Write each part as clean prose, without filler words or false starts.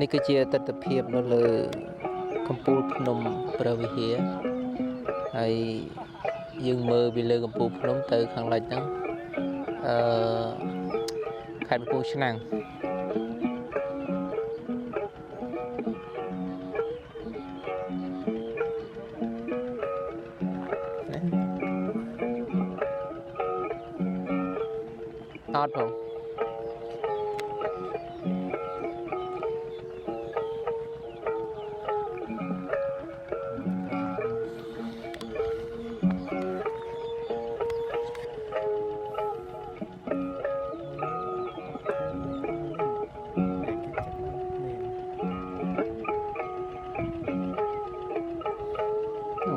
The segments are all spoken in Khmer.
នេះគឺជាទស្សនភាពនៅលើកំពូលភ្នំព្រះវិហារហើយយើងមើលពីលើកំពូលភ្នំទៅខាងលិចហ្នឹងខេត្តកំពង់ឆ្នាំងអត់ផង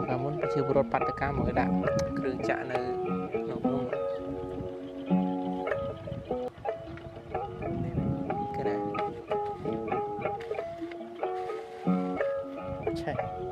កាលមុនប្រជាពលរដ្ឋបាតកម្មមកដាក់គ្រឿងចាក់នៅក្នុងនោះគេណាឆេះ